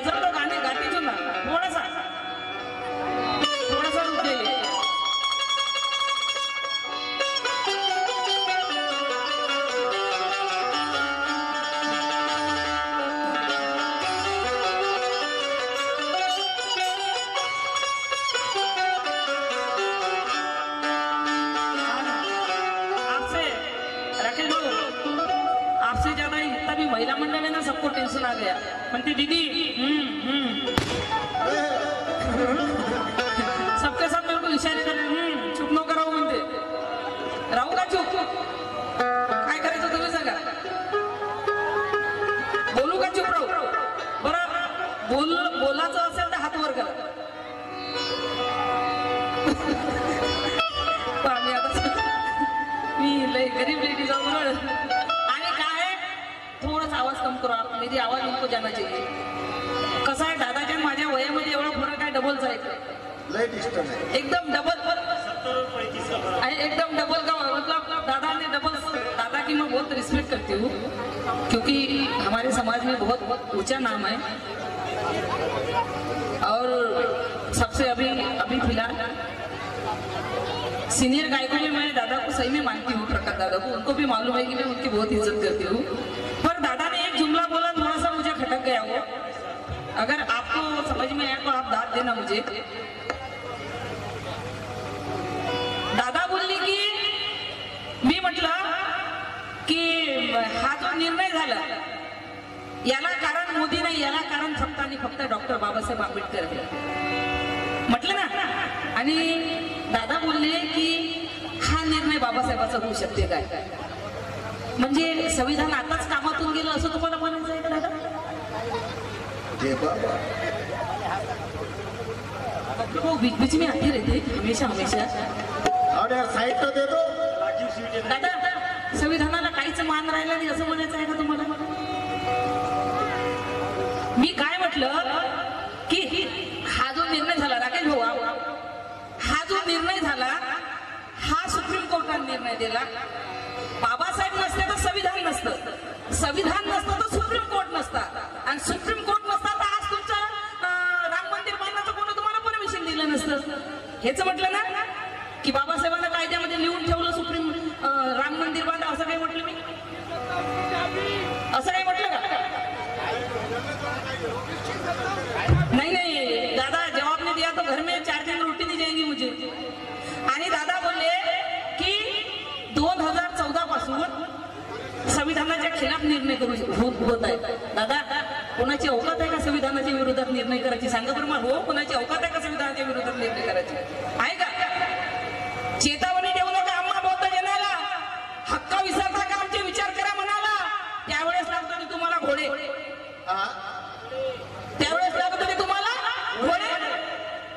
जर तो गाणे गातीतून ना थोडासा रूप देईल. महिला मंडल है ना, सबको टेंशन आ गया. म्हणते दीदी सबके साथ मेरे को इशारे कर चुप नको राहू म्हणते. राहू का चुप? काय करायचं तुम्ही सांगा. बोलू का चुप राहू? बरं बोलायचं असेल तर हात वर करा. आम्ही आता मी लय गरीब लेडी जाऊ आवाज कम करो. मेरी आवाज उनको जाना चाहिए. कसं आहे दादाच्या माझ्या वयामध्ये एवढा फरक आहे. डबलचा आहे एकदम डबल एकदम डबल का मतलब दादा ने डबल. दादा की मैं बहुत रिस्पेक्ट करती हूँ क्योंकि हमारे समाज में बहुत ऊंचा नाम है. और सबसे अभी फिलहाल सीनियर गायकों में मैं दादा को सही में मानती हूँ. प्रकाश दादा को उनको भी मालूम है कि मैं उनकी बहुत इज्जत करती हूँ. पर दादा ने एक जुमला बोला थोड़ा सा मुझे खटक गया वो. अगर आपको समझ में आया तो आप दाद देना मुझे. दादा बोलली की मी म्हटलं की हा जो निर्णय झाला याला कारण मोदी नाही, याला कारण फक्त आणि फक्त डॉक्टर बाबासाहेब आंबेडकर म्हटलं ना. आणि दादा बोलले की हा निर्णय बाबासाहेबाचा होऊ शकते काय, म्हणजे संविधान आताच कामातून गेलं असं तुम्हाला म्हणायचं आहे का दादा? वो बीच बीच में आती रहती हमेशा दादा. संविधानाला काहीच मान राहिला नाही असं म्हणायचं आहे का तुम्हाला? मी काय म्हटलं की हा जो निर्णय झाला राकेश भाऊ, हा जो निर्णय झाला हा सुप्रीम कोर्टाने निर्णय दिला. बाबासाहेब नसते तर संविधान नसतं, संविधान नसतं तर सुप्रीम कोर्ट नसता, आणि सुप्रीम कोर्ट नसता तर आज तुमचं राम मंदिर बांधण्याचं कोणी तुम्हाला परमिशन दिलं नसतं. हेच म्हटलं ना की बाबासाहेबांना कायद्यामध्ये लिहून ठेवलं सुप्रीम राम मंदिर बांधा. असं काही म्हटलं मी? असं काही म्हटलं का? नहीं दादा जवाब नहीं दिया तो घर में 4 दिन रोटी नहीं जाएगी मुझे. आणि दादा बोलले की 2014 पासून संविधानाच्या खिलाफ निर्णय होत आहे. दादा कोणाची औकात आहे का संविधानाच्या विरोधात निर्णय करायची? सांगा बरं मला. हो, कोणाची औकात आहे का संविधानाच्या विरोधात निर्णय करायची? आहे का? चेतावणी देऊ नका आम्हा बौद्ध जनाला. हक्क विसरता का आमचे विचार करा म्हणाला. त्यावेळेस लागतो तुम्हाला घोडे, त्यावेळेस लागतो तुम्हाला घोडे,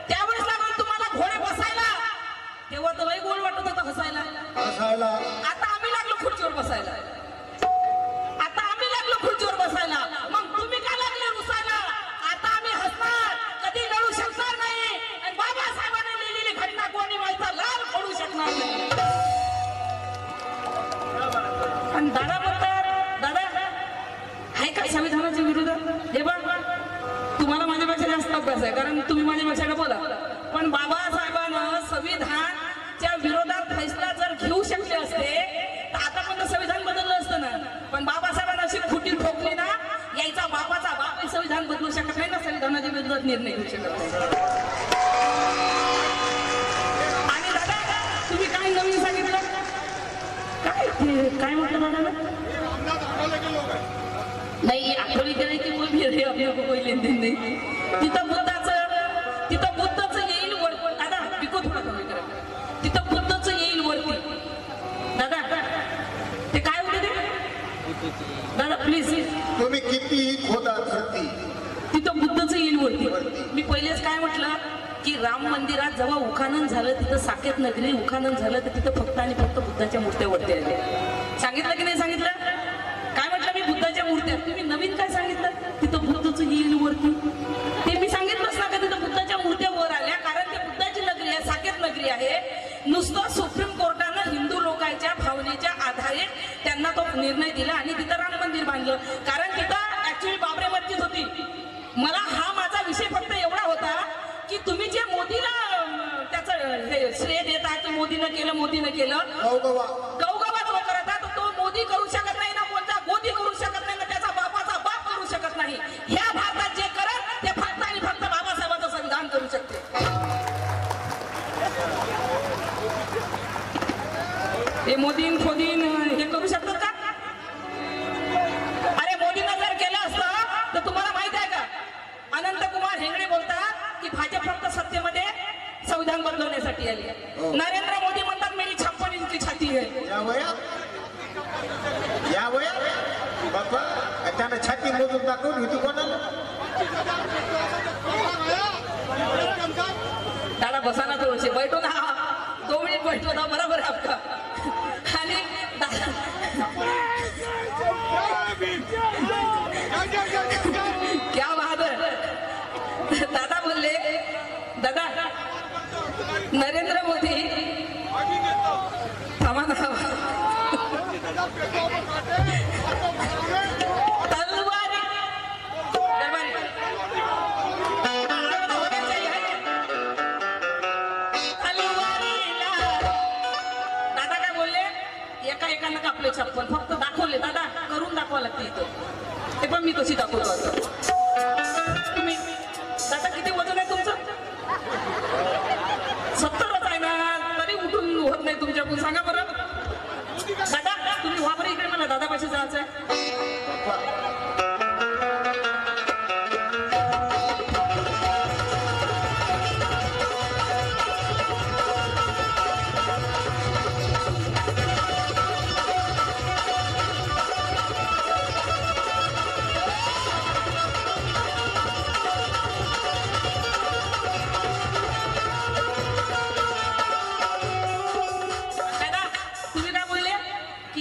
त्यावेळेस लागतो तुम्हाला घोडे बसायला. तेव्हा तर लई गोड वाटत होतं हसायला. आता आम्ही लागलो खुर्चीवर बसायला. आता आम्ही लागलो खुर्चीवर बसायला. मग तुम्ही का लागले रुसायला? आता आम्ही हसणार, कधी लढू शकणार नाही. आणि बाबासाहेबांनी लिहिलेली घटना कोणी व्हायचा लाल फोडू शकणार नाही. आणि दादा म्हणतात दादा आहे का संविधानाच्या विरोधात? हे बघ तुम्हाला माझ्यापेक्षा जास्त अभ्यास आहे कारण तुम्ही माझ्यापेक्षा डबल बोला. पण बाबासाहेबांना संविधानाच्या विरोधात फैसला जर घेऊ शकले असते तर आता पण संविधान बदललं असतं ना. पण बाबासाहेबांना अशी खुटी ठोकली ना, यायचा बापाचा बाप संविधान बदलू शकत नाही ना, संविधानाच्या विरोधात निर्णय घेऊ शकत नाही. आणि दादा तुम्ही काय नवीन सांगितलं? काय म्हटलं दादा? नाही आठवणी करायची कोई भी रे आपल्याला कोई लेनदेन नाही. तिथं बुद्धच येईल वर. दादा पिको थोडा कमी करा. तिथं बुद्धच येईल वरती. दादा ते काय होते ते? दादा प्लीज तुम्ही किती खोदा धरती, तिथं बुद्धच येईल वरती. मी पहिलेच काय म्हटलं की राम मंदिरात जेव्हा उखानन झालं तिथं साकेत नगरी उखानन झालं तर तिथं फक्त आणि फक्त बुद्धाच्या मूर्त्या वरती आल्या. सांगितलं की नाही सांगितलं? काय म्हटलं मी? बुद्धाच्या मूर्त्या. तुम्ही नवीन काय सांगितलं? तिथं बुद्धच येईल वरती. ते मी सांगितलंच ना का तिथं बुद्धाच्या मूर्त्या वर आल्या कारण ते बुद्धाची नगरी आहे, साकेत नगरी आहे. नुसतं सुप्रीम कोर्टानं हिंदू लोकांच्या भावनेच्या आधारे त्यांना तो निर्णय दिला आणि तिथं राम मंदिर बांधलं. कारण तिथं ऍक्च्युअली बाबरी मस्जिद होती. मला मोदीनं केलं गवगवा जो करत आहे तो मोदी करू शकत नाही ना, कोणता मोदी करू शकत नाही ना, त्याचा बापाचा बाप करू शकत नाही. ह्या भारतात जे करत ते फक्त आणि फक्त बाबासाहेबांचं संविधान करू शकते. हे मोदीन हे करू शकतात का? अरे मोदीनं जर केलं असतं तर तुम्हाला माहित आहे का, अनंतकुमार हेगडे बोलतात की भाजप फक्त सत्तेमध्ये संविधान बदलवण्यासाठी आली. नरेंद्र मोदी म्हणतात मेरी 56 इंच की छाती है. या वयात बाबा त्यानं छाती मोजून दाखवून होती कोणाला. दादा बसा ना, थोडेसे बैठो ना, 2 मिनिट बैठो ना, बरोबर आहे आपका. आणि क्या बहादुर. दादा बोलले, दादा नरेंद्र मोदी थांबा ना, तलवारी दादा काय बोलले, एकानं कापले 56, फक्त दाखवले. दादा करून दाखवा लागते इथं, ते पण मी कशी दाखवतो आता. तुम्ही दादा किती वजन आहे तुमचं? 70च आहे ना, तरी उठून होत नाही तुमच्याकडून. सांगा बरं दादा, तुम्ही व्हा बरं इकडे, मला दादापाशी जायचं आहे.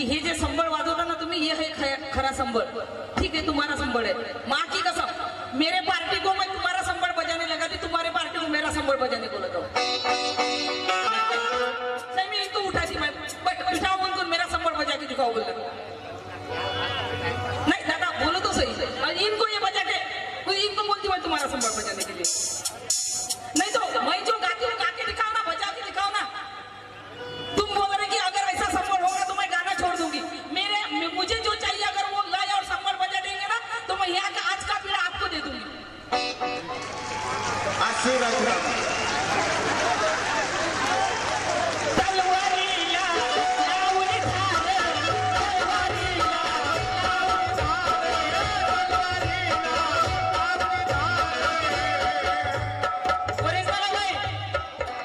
हे जे संबळ वाजवता ना तुम्ही, ये है खरा संबळ. ठीक है, तुम्हारा संबळ है. माँ की कसम, मेरे पार्टी को मैं तुम्हारा संबळ बजाने लगा थी, तुम्हारे पार्टी को मेरा संबळ बजाने को लगा. नहीं मैं इनको उठा थी, मैं बिठाओ उनको, मेरा संबळ बजा के दिखाओ बोल. नहीं दादा बोलो तो सही, इनको ये बजा के, इनको बोलती मैं तुम्हारा संबळ बजाने के लिए. नहीं तो मैं जो गाती हूँ गा के दिखाओ ना, बजा के दिखाओ ना. तुम बोल रहे कि अगर ऐसा संबळ होगा तो मैं गाना छोड़ दूंगी. मुझे जो चाहिए अगर वो लाए और संबळ बजा देंगे ना, तो मैं यहाँ का आज का पीड़ा आपको दे दूंगी.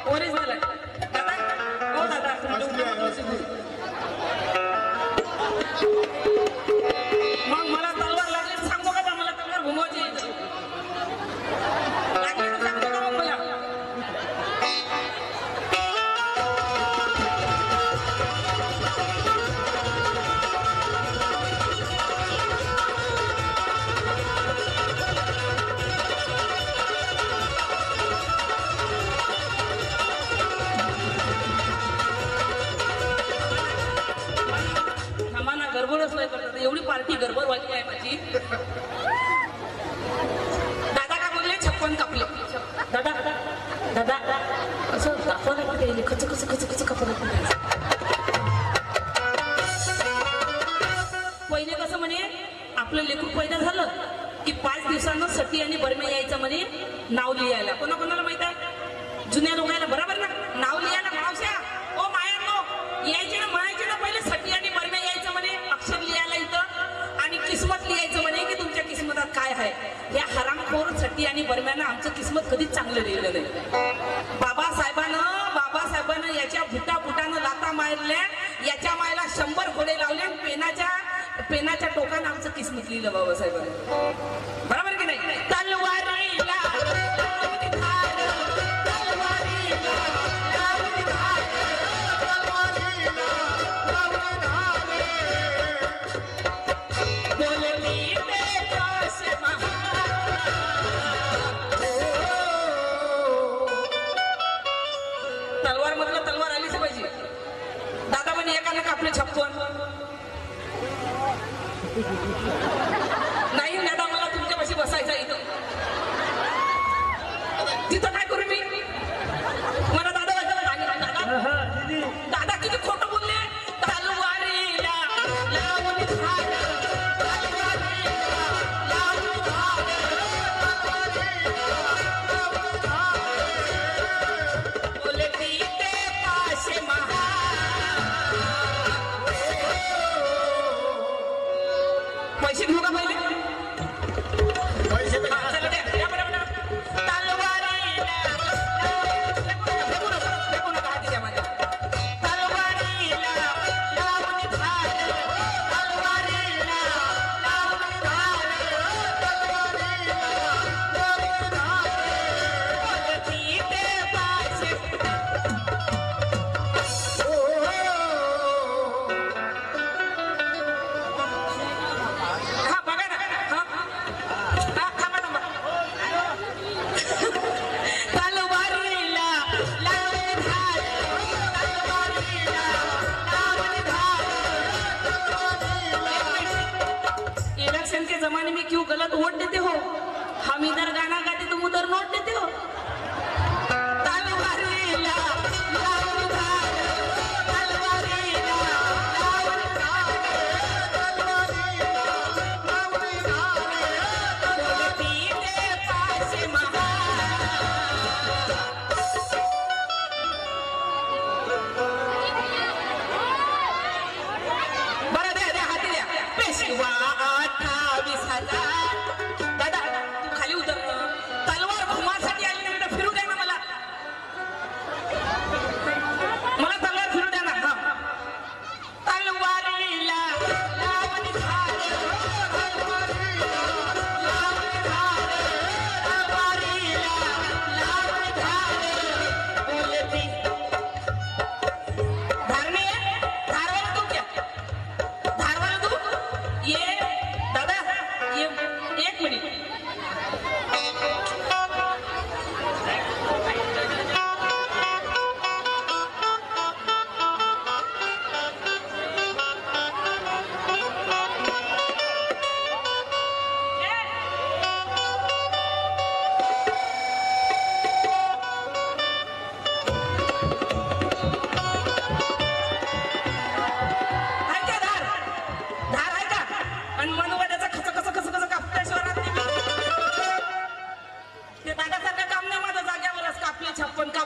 ओरिजिनल आहे दादा. हो दादा, मग मला तलवार लागली तर सांगतो का, मला तलवार घुमवायची लागली तर सांगतो का मग मला. गडबडच नाही करतात, एवढी पार्टी गडबडवाली आहे माझी. दादा का बोलले 56 कापले. दादा दादा असं दाखवायला कुठे खच कापलं. पहिले कसं म्हणे, आपलं लेकरू पैदा झालं की 5 दिवसांना सटी आणि बरमे यायचं म्हणे नाव लिहायला. कोणाकोणाला माहित आहे? जुन्या लोकांना बरोबर ना, नाव लिहायला. मावश्या ओ मायांनो यायचे ना, म्हणायचे ना पहिले सटी आणि बरमे यायचं म्हणे, अक्षर लिहायला इथं, आणि किस्मत लिहायचं म्हणे की तुमच्या किस्मतात काय आहे. या हरामखोर सटी आणि बरम्यानं आमचं किस्मत कधीच चांगलं लिहिलं नाही. बाबासाहेबानं याच्या फुटानं लाता मारल्या, याच्या मायला 100 घोडे लावले, पेनाच्या टोकानं आमचं किस्मत लिहिलं बाबासाहेबांनी. बरोबर की नाही? तलवारीला तलवार मधलं तलवार आलीच पाहिजे. दादा म्हणे एकानं कापले 56. नाही दादा, मला तुमच्यापाशी बसायचं इथं. तिथं काय करू मी? मला दादा वाटलं.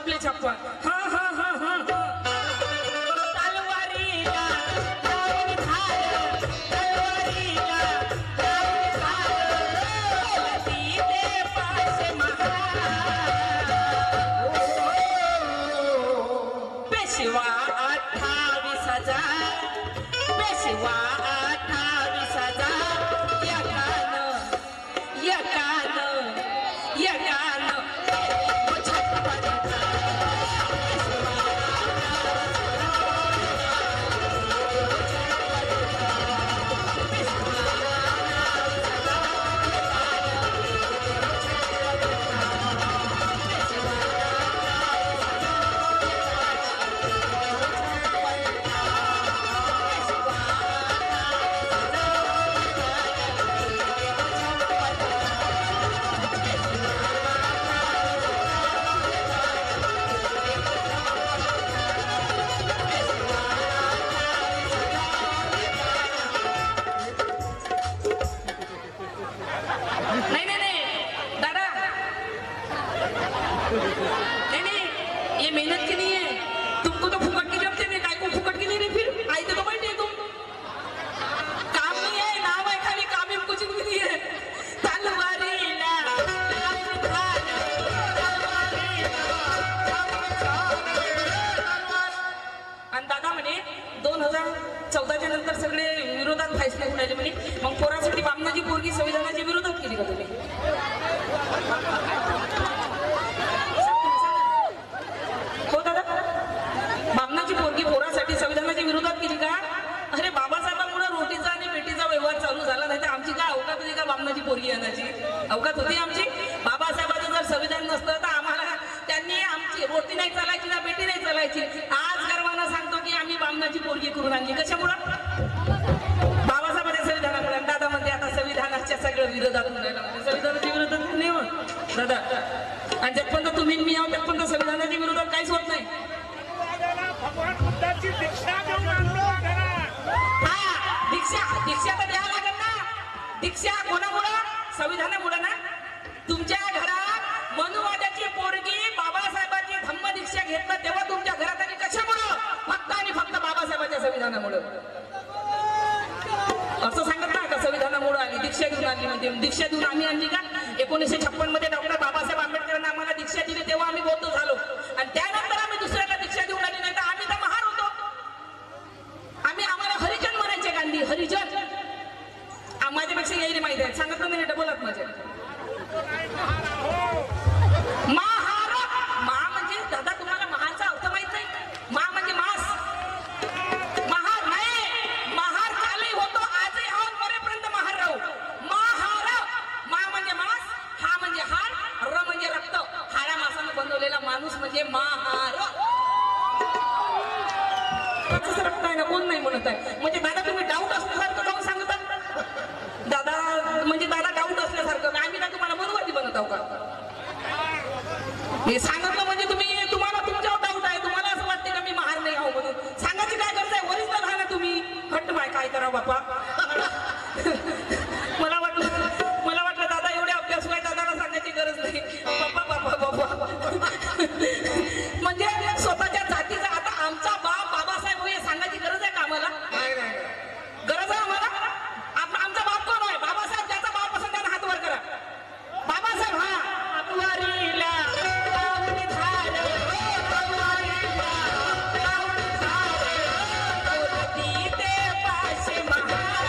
आपले छप्पन हा हा हा हा तलवारीला जाऊन झालं, तलवारीला जाऊन झालं, तिथे पाचशे महार पेशवा 28,000 पेशवा 28,000 मग पोरासाठी बामणाची पोरगी संविधानाच्या विरोधात केली का तुम्ही? हो दादा, बामणाची पोरगी पोरासाठी संविधानाच्या विरोधात केली का? अरे बाबासाहेबांमुळे रोटीचा आणि बेटीचा व्यवहार चालू झाला नाही तर आमची काय अवकात होती का बामणाची पोरगी आणायची? अवकात होती आमची? बाबासाहेबांचं जर संविधान नसतं तर आम्हाला त्यांनी आमची रोटी नाही चालायची ना बेटी नाही चालायची. आज गर्वानं सांगतो की आम्ही बामणाची पोरगी करून आणली. कशामुळं? बाबासाहेबांच्या संविधानामुळे. दादा म्हणते आता संविधानाच्या सगळं विरोधात संविधानाच्या विरोधात नाही होत दादा. आणि जगपर्यंत तुम्ही मी आहोत त्यापर्यंत संविधानाच्या विरोधात काहीच होत नाही. दीक्षा तर द्यावं लागेल ना. दीक्षा कोणामुळं? संविधानामुळं ना. तुमच्या घरात मनुवाद्याची पोरगी बाबासाहेबांची धम्म दीक्षा घेतलं तेव्हा तुमच्या घरात आणि कशामुळं? फक्त आणि फक्त बाबासाहेबांच्या संविधानामुळं. असं सांगत ना का संविधानामुळं आली दीक्षा घेऊन आणली. म्हणजे दीक्षा देऊन आम्ही आणली का? 1956 मध्ये डॉक्टर बाबासाहेब आंबेडकरांना आम्हाला दीक्षा दिली तेव्हा आम्ही बौद्ध झालो आणि त्यानंतर आम्ही दुसऱ्याला दीक्षा देऊन आली. नाही तर आम्ही तर महार होतो. आम्हाला हरिजन म्हणायचे. गांधी हरिजन. माझ्यापेक्षा यायला माहिती आहे. सांगत नाही डबलत माझ्या महार. मा म्हणजे दादा तुम्हाला महारचा अर्थ माहित नाही? मा म्हणजे मास. महार नाही. महार कालही होतो आजही आहोत मरेपर्यंत महार राहू. महार. मा म्हणजे मास, हा म्हणजे हाड, र म्हणजे रक्त. हाड्या मासानं बनवलेला माणूस म्हणजे महार. कसं रक्त आहे ना कोण नाही म्हणत आहे. म्हणजे दादा तुम्ही डाऊट असल्यासारखं जाऊन सांगता दादा. म्हणजे दादा डाऊट असल्यासारखं आम्ही का तुम्हाला मनुवादी बनत आहो का? हे सांगितलं म्हणजे तुम्हाला तुमच्यावर डाऊट आहे. तुम्हाला असं वाटते का मी महार नाही आहो म्हणून. सांगायची काय गरज आहे? ओरिजिनल आहे ना तुम्ही. हट्ट बाय काय करा बापा. मला वाटलं दादा एवढे अभ्यास व्हाय दादाला सांगायची गरज नाही. बापा बापा बापा म्हणजे स्वतःच्या जातीचा. आता आमचा बाप बाबासाहेब हे सांगायची गरज आहे का आम्हाला? गरज आहे आम्हाला? आमचा बाप कोण आहे? बाबासाहेब. ज्याचा बाप असेल त्यानं हात वर करा. बाबासाहेब. हा तलवारीला जाऊन झालं, तलवारीला जाऊन झालं, तिथे पाचशे महार.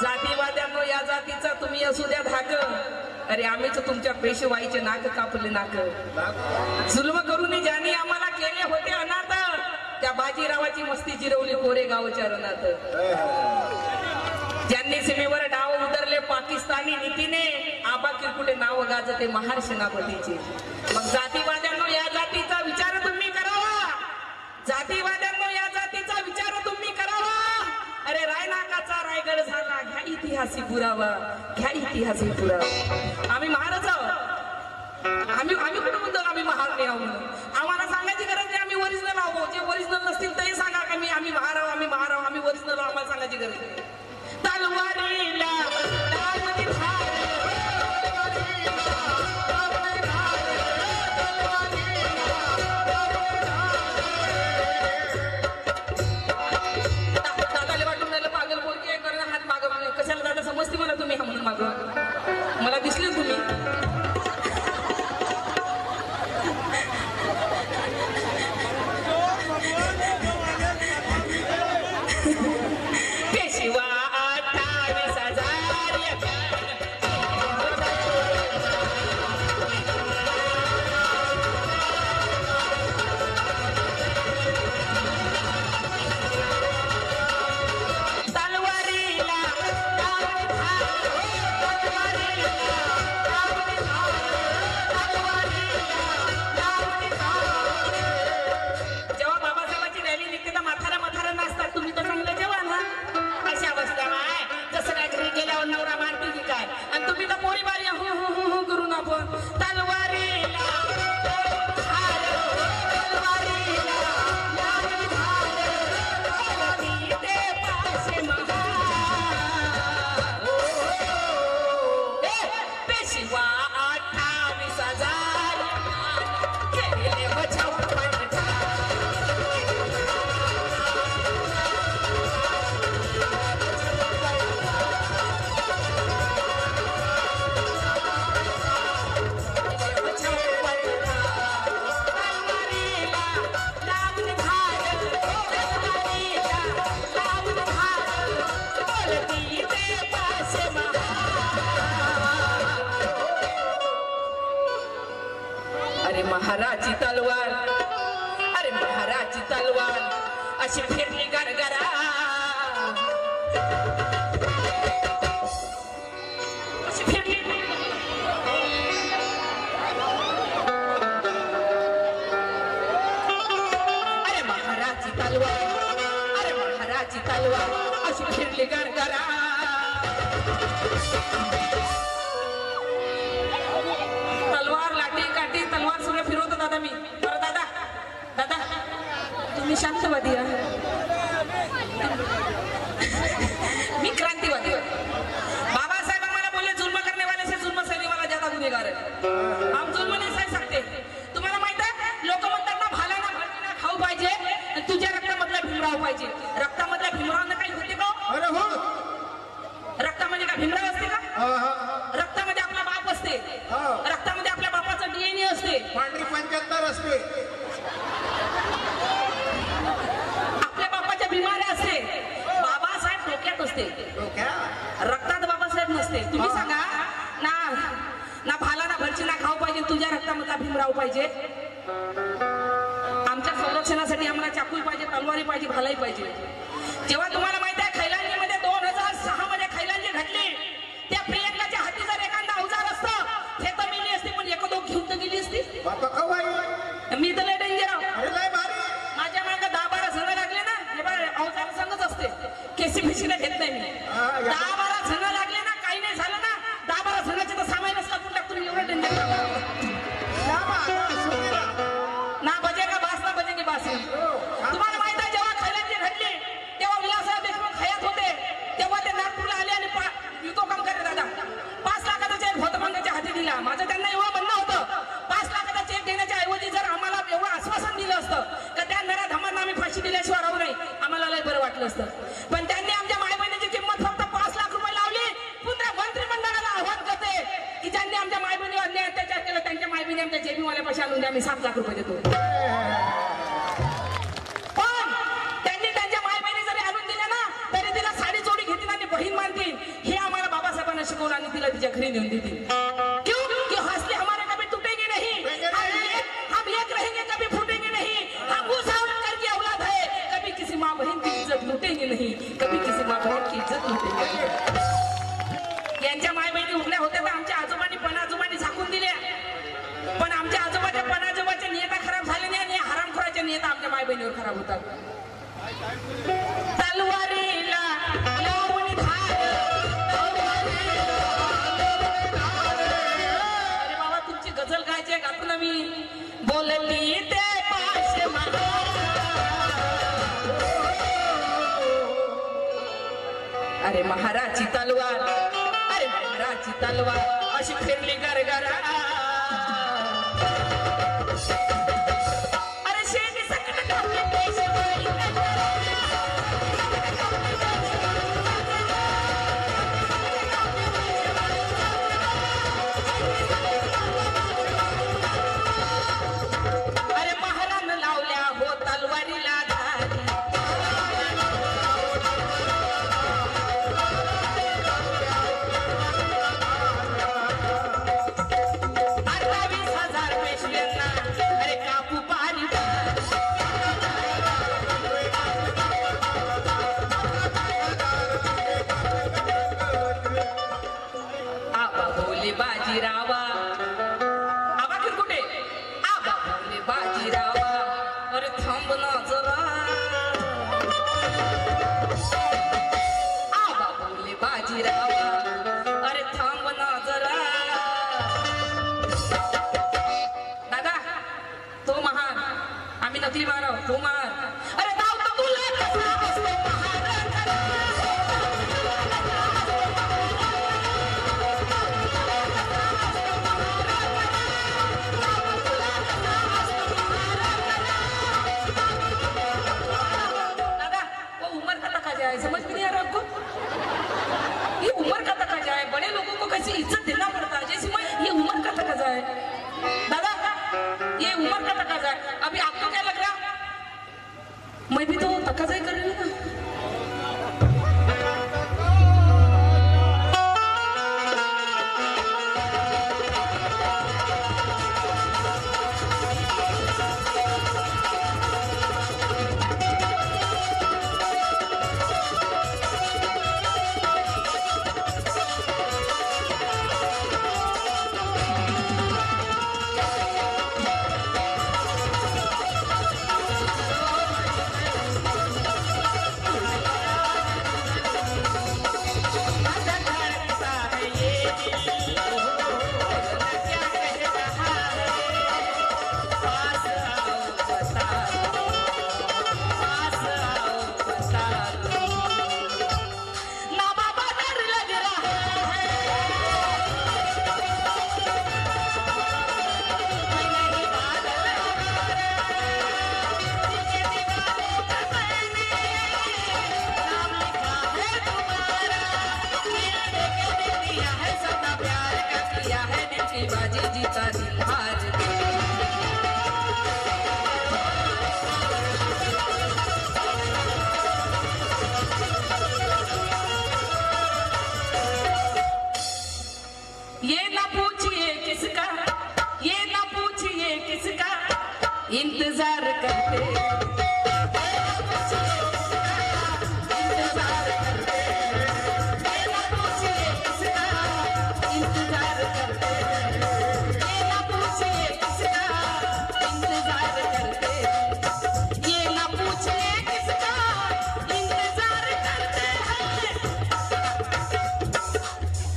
जातीवाद्यांनो या जातीचा तुम्ही असू द्या धाक. अरे आम्हीच तुमच्या पेशवाईचे नाक कापले नाक. जुलम करून ज्यांनी आम्हाला केले होते अनाथ त्या बाजीरावाची मस्ती जिरवली कोरेगावच्या रणात. ज्यांनी सीमेवर डाव उतरले पाकिस्तानी नीतीने आबा किरकुटे नाव गाजते महार सेनापतीचे. मग जातीवाद्यांनो या जातीचा विचार तुम्ही करावा. जातीवाद्यांनो या जातीचा विचार तुम्ही करावा. अरे रायनाकाचा रायगड झाला घ्या इतिहासी पुरावा. घ्या इतिहासी पुरावा. आम्ही महारच आहोत. आम्ही कुठं म्हणतो आम्ही महार नाही आहोत म्हणून. आम्हाला सांगायची गरज नाही आम्ही ओरिजिनल आहोत. जे ओरिजिनल नसतील तरी सांगा का मी आम्ही महार आहोत आम्ही महार आहोत. आम्ही ओरिजिनल आहोत आम्हाला सांगायची गरज नाही. तलवारीला जाऊन झालं, मला दिसले तुम्ही. पेशवा 28,000 महाराजची तलवार, अरे महाराजची तलवार अशी फिरली गरगरा. अशी फिरली. अरे महाराजची तलवार, अरे महाराजची तलवार अशी फिरली गरगरा. तलवार लाठी काठी तलवार सगळं फिरवतो दादा मी. बरं दादा, दादा तुम्ही शांतवादी आहे, मी क्रांतिवादी आहे. बाबासाहेब आम्हाला बोलले जुल्म करने वाले से जुल्म सहने वाला ज्यादा गुनेगार है. हम जुल्म नहीं सह सकते. तुम्हाला माहित आहे लोक म्हणतात ना भाला ना भाजीना खाऊ पाहिजे, तुझ्या रक्तामधला भीमराव पाहिजे. रक्तामधल्या भीमरावनं काही होते का? रक्तामध्ये का भीमराव असते का? रक्तामध्ये आपला बाप असते, रक्तामध्ये आपल्या बापाचं डीएनए असते, पांढरी 75 असते, आपल्या बापाच्या बिमाऱ्या असते. बाबासाहेब डोक्यात असते, रक्तात बाबासाहेब नसते. तुम्ही सांगा ना, ना भाला ना भरची ना खाऊ पाहिजे, तुझ्या रक्तामधला भीमराव पाहिजे. आमच्या संरक्षणासाठी आम्हाला चाकूही पाहिजे, तलवारी पाहिजे, भालाही पाहिजे. जेव्हा तुम्हाला माहित आहे खैलांजीमध्ये 2006 मध्ये खैलांजी घडली, त्या प्रियंकाच्या हाती जर एखादा अवजार असतं हे तर मिली असते, पण एखादं घेऊन तर गेली असती. मी तर लय डेंजर आहो. माझ्या मागे 10-12 जण लागले ना, हे बघ अवजार संघच असते, केसी फिशीला घेत नाही मी. 10-12 जण लागले ना, काही नाही झालं ना, 10-12 जणांचे तर सामानच कापून टाकतो मी. एवढं डेंजर ना बजेगा बास ना बजेगी बास. तुम्हाला माहित आहे जेव्हा खैलांजी घडली तेव्हा विलासराव देशमुख हयात होते, तेव्हा ते नागपूरला आले आणि युतो काम करे दादा. 5 लाखाचा चेक भोतमंगाच्या हाती दिला. माझं त्यांना एवढं म्हणणं होतं 5 लाखाचा चेक देण्याच्या ऐवजी जर आम्हाला एवढं आश्वासन दिलं असतं का त्या नराधमांना आम्ही फाशी दिल्याशिवाय राहू नाही, आम्हाला लय बरं वाटलं असतं. पण त्यांनी आमच्या मायबहिणीची किंमत फक्त 5 लाख रुपये लावली. पुन्हा मंत्रिमंडळाला आव्हान करते की ज्यांनी आमच्या मायबहिणीवर अन्याय अत्याचार केला त्यांच्या मायबहिणी आमच्या जेबीवाल्या पैसे आणून द्या, आम्ही 7 लाख रुपये देतो. पण त्यांनी त्यांच्या मायबहिणी जरी आणून दिल्या ना तरी तिला साडी चोडी घेतील आणि बहीण मानतील. हे आम्हाला बाबासाहेबांना शिकवलं आणि तिला तिच्या घरी नेऊन देतील. क्यों? कि हौसले हमारे कभी टूटेंगे नहीं, हम एक रहेंगे कभी फूटेंगे नहीं. हम उस अंकर की औलाद है, कभी किसी माँ बहन की इज्जत लूटेंगे नहीं, कभी किसी माँ बहन की इज्जत लूटेंगे नहीं. यांच्या माय बहिणी उभल्या होत्या तर आमच्या आजोबांनी पणाजोबांनी झाकून दिल्या, पण आमच्या आजोबाच्या पणाजोबाच्या नियता खराब झाल्या नाही आणि हरामखोराच्या नियता आमच्या माय बहिणीवर खराब होतात. तलवारीला लावून धार, अरे बाबा तुमची गझल गायची गातो ना मी. बोलली ते पाशे अरे महाराजची तलवार, अरे महाराजची तलवार अशी फिरली गरगरा. अरे शेती सकट घातली पेशवाई, बाजीरावा आबा कुठे आबा बोले बाजीरावा अरे थांब ना जरा आबा बोले बाजीरावा अरे थांब ना जरा दादा तो महान आम्ही नकली माराव तो महान अरे दाव तर तुला कसा असतो समझ में नहीं आ रहा आपको ये उम्र का तकाजा है बड़े लोगों को कैसे इज्जत देना पड़ता है जैसे मैं ये उम्र का तकाजा है दादा ये उम्र का तकाजा है अभी आपको क्या लग रहा मैं भी तो तकाजा ही कर रही हूँ ना इंतजार करते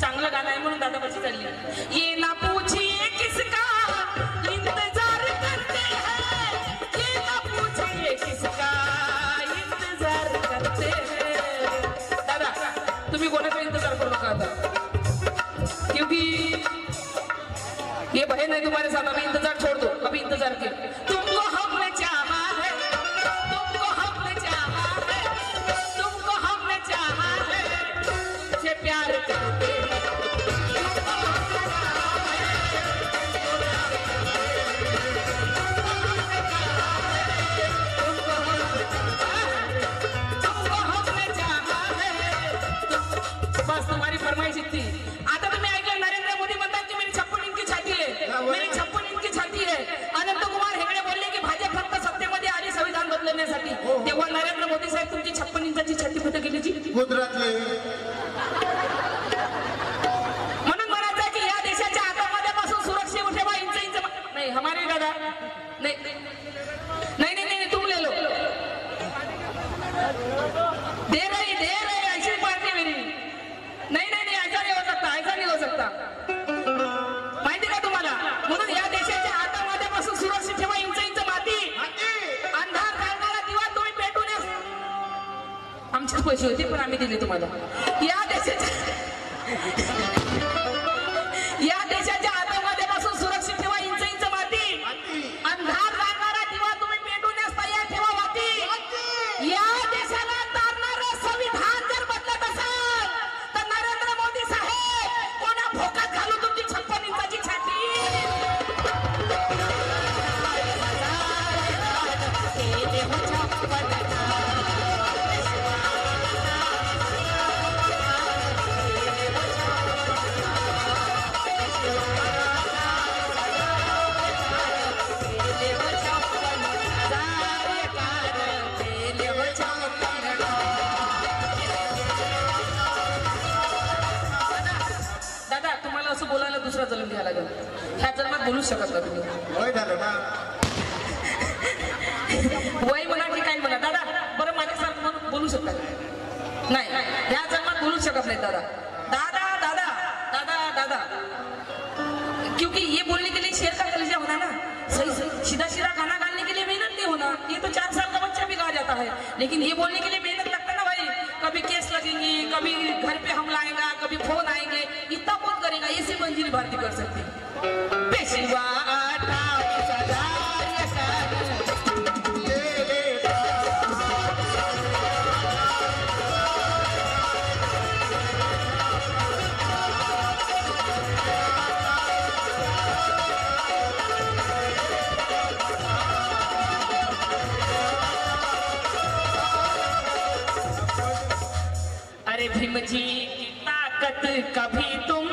चांगलं गाणं आहे म्हणून दादा बची चालली ये ना पूछिए किसका इंतजार करते हैं ये ना पूछिए किसका इंतजार करते हैं दादा तुम्ही कोणाचा इंतजार करू नका आता क्योंकि ये बहन है तुम्हारे साथ अभी इंतजार छोड़ दो अभी इंतजार के तुमको हमने चाहा है तुमको हमने चाहा है तुमको हमने चाहा है तुझे प्यार करते फरमाइश थी आता तुम्ही ऐकलं नरेंद्र मोदी म्हणतात की मेरी 56 इंच छाती है मेरी 56 इंच छाती है अनंत कुमार हेगडे बोलले की भाजप फक्त सत्तेमध्ये आली संविधान बदलण्यासाठी तेव्हा नरेंद्र मोदी साहेब तुमची 56 इंचाची छाती कुठे गेली जी गुजरातले म्हणून म्हणायचं की या देशाच्या आतंकवादापासून सुरक्षित ठेवा इंच नाही हमारे दादा नाही नहीं नहीं नहीं तुम ले लो दे रही ऐसी पार्टी मेरी नहीं नहीं नहीं ऐसा नहीं हो सकता माहिती का तुम्हाला म्हणून या देशाच्या आतंकवादापासून सुरक्षित ठेवा इंच माती अंधार घालणारा दिवा तुम्ही पेटून आमचेच पैसे होते पण आम्ही दिले तुम्हाला या देशाच्या आतंकवादापासून सुरक्षित ठेवा इंच माती अंधार घालणारा दिवा तुम्ही पेटवण्यास तयार ठेवा माती या देशाला तारणारं संविधान जर बदलत असाल तर नरेंद्र मोदी साहेब कोणा भोकात घालू तुमची 56 इंचाची छाती असं बोलायला दुसरा जन्म घ्यायला लागेल. ह्या जन्मात बोलूच शकत नाही तुम्ही. वय झालं ना. वय म्हणा की काय म्हणा दादा, बरं माझ्यासारखं बोलू शकता नाही, ह्या जन्मात बोलूच शकत नाही दादा. दादा दादा दादा दादा, क्योंकि ये बोलने के लिए शेर का कलेजा होना ना, सही सीधा सीधा खाना डालने के लिए मेहनत नहीं होना. ये तो 4 साल का बच्चा भी गा जाता है, लेकिन ये बोलने के लिए मेहनत लगता है ना भाई. कभी केस लगेंगे, कभी घर पे हमला आएगा, कभी फोन आएंगे, इतना कौन करेगा? ये सिर्फ मंजिल भारती कर सकती. पेशवा भीम जी की ताकत कभी तुम,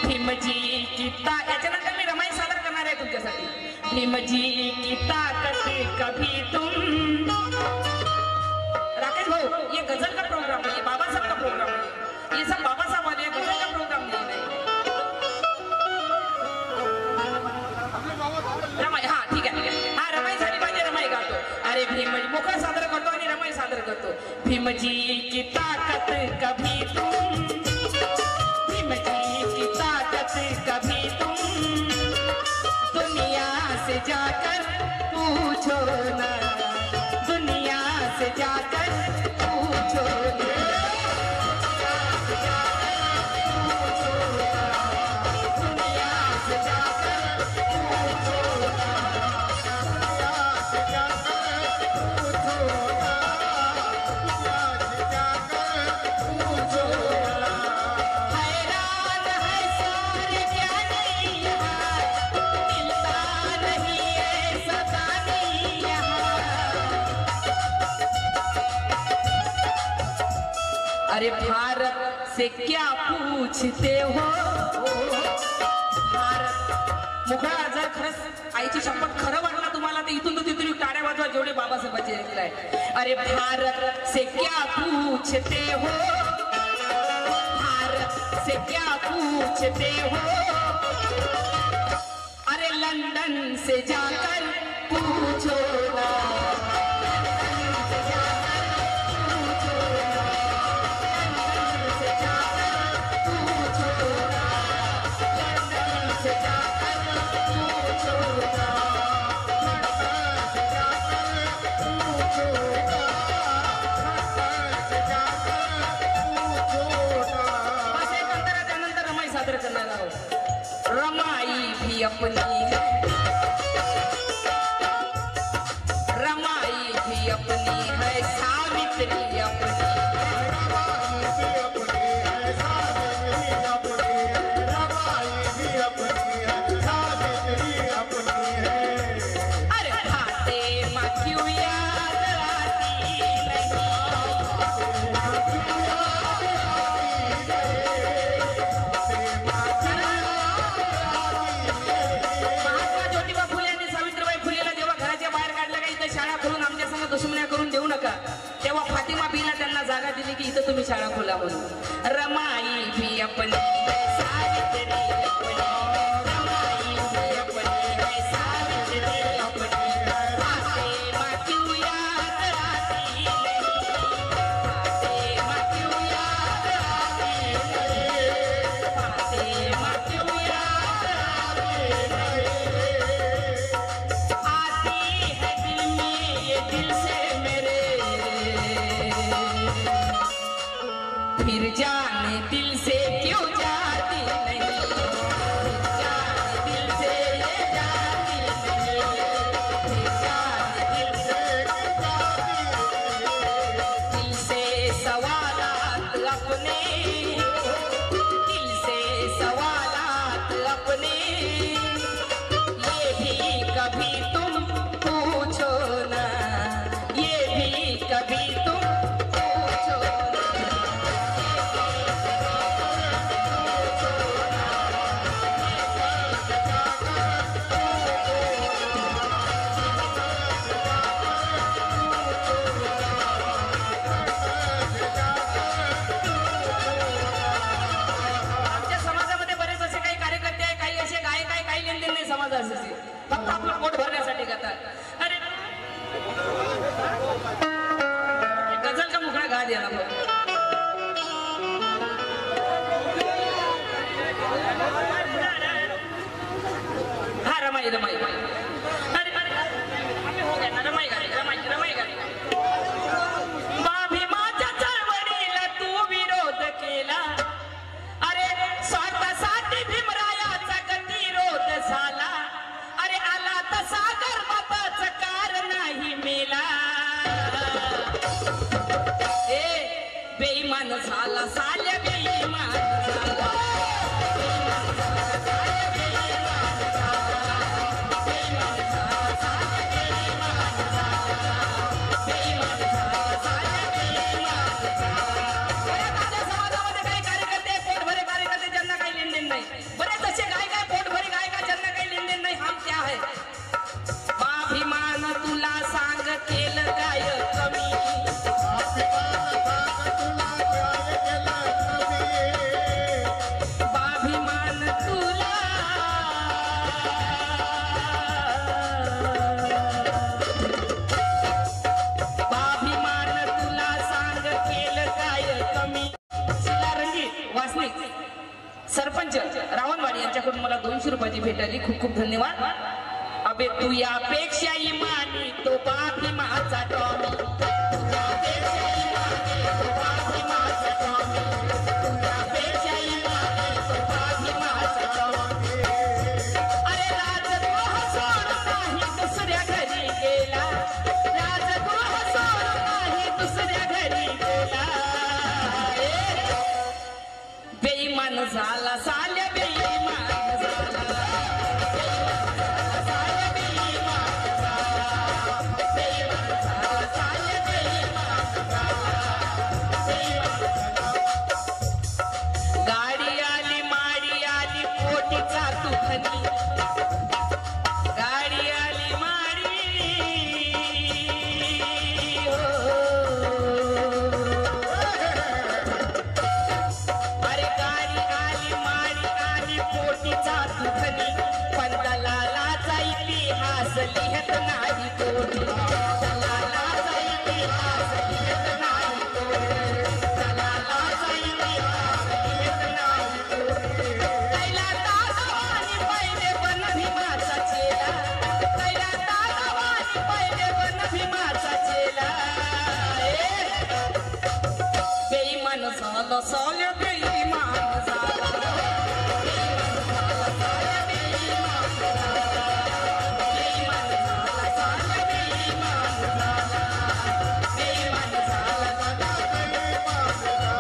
भीम जी की याच्यानंतर मी रमाई सादर करणार आहे तुमच्यासाठी. भीम जी की ताकत कभी तुम. राकेश भाऊ, ये गजल का प्रोग्राम है, ये बाबा साहब का प्रोग्राम है, ये सब बाबा साहब वाले गजल का प्रोग्राम नहीं है. रमाई, हाँ ठीक आहे, हा रमाई झाली पाहिजे, रमाई गातो. अरे भीम जी मुख सादर करतो आणि रमाई सादर करतो. भीम जी की ताकत कभी तुम, भीम जी की ताकत कभी तुम, दुनिया से जाकर पूछो ना, दुनिया से जाकर पूछो ना, दुनिया से जाकर पूछो ना, अरे भारत से क्या पूछते हो. भारत मुखडा जर खरंच आईची शपथ खरं वाटलं तुम्हाला तर इथून तर तिथून टाळ्या वाजवा जेवढे बाबासाहेबांचे ऐकलाय. अरे भारत से क्या पूछते हो, भारत से क्या पूछते हो, अरे लंदन से जाकर पूछो ना, रमाई भी अपनी है, रमाई भी अपनी है, सावित्री अपनी है, रमाई भी अपनी है, सावित्री अपनी है, रमाई भी अपनी है, सावित्री अपनी है. अरे खाते माँ क्यों याद आती नहीं, दुश्मन्या करून देऊ नका. तेव्हा फातिमा बीला त्यांना जागा दिली की इथं तुम्ही शाळा खोला म्हणून. रमाई भी अपनी है, सावित्री अपनी है, रमाई भी अपनी है, सावित्री अपनी है. फातिमा क्यों याद आती नहीं, फातिमा क्यों याद आती नहीं, फातिमा क्यों याद आती नहीं. आती है दिल में ये दिल से मेरे, फिर जाने दिल से क्यों जा असे फक्त आपलं पोट भरण्यासाठी करतात. अरे गझल का मुखडा गा द्या ना. हा रमाई रमाई अरे अरे हो गया ना रमाई गाडी रमाई रमाई गाडी. बाभीमाच्या चळवळीला तू विरोध केला. अरे स्वार्थासाठी भीमरायाचा गतिरोध झाला. अरे आला तसा गर्भाचा कार नाही मेला. ए बेईमान झाला साल्या बेईमान झाला. सरपंच रावणवाडी यांच्याकडून मला 200 रुपयाची भेट आली. खूप खूप धन्यवाद. अबे तू यापेक्षा इमानी तो बाभीमाचा टॉमी. अरे राजगृह सोडून नाही दुसऱ्या घरी गेला. राजगृह सोडून नाही दुसऱ्या घरी गेला. बेईमान झाला साल्या बेईमान झाला. साल्या बेईमान झाला. बेईमान झाला साल्या बेईमान झाला. गाडी आली माडी आली पोटीचा तू खनी. गाडी आली माडी अरे गाडी आली माडी आली पोटीचा तू खनी. पण दलालाचा इतिहास लिहत नाही कोणी. दलालाचा इतिहास लिहत नाही कोणी. दलालाचा इतिहास लिहत नाही कोणी. कैला दादावानी पहिले बन भीमाचा चेला. कैला दादावानी पहिले बन भीमाचा चेला. बेईमान झाला साल्या बेईमान झाला.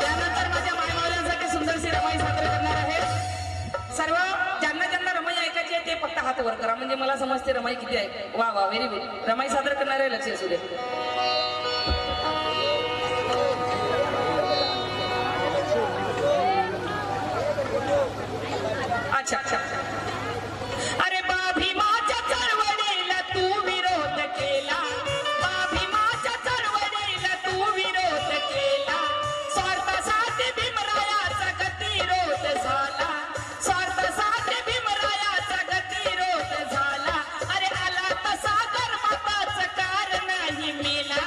त्यानंतर माझ्या मायमावल्यांसाठी सुंदरशी रमाई सादर करणार आहे. सर्व ज्यांना ज्यांना रमाई ऐकायची आहे ते फक्त हात वर करा म्हणजे मला समजते रमाई किती आहे. वा वा व्हेरी गुड. रमाई सादर करणार आहे लक्ष असू दे. अच्छा अच्छा. अरे बाभीमाच्या चळवळीला तू विरोध केला. बाभीमाच्या चळवळीला तू विरोध केला. स्वार्थासाठी भीमरायाचा गतिरोध झाला. स्वार्थासाठी भीमरायाचा गतिरोध झाला. अरे आला तसा गर्भाचा कार नाही मेला.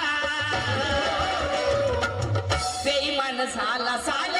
बेईमान झाला साला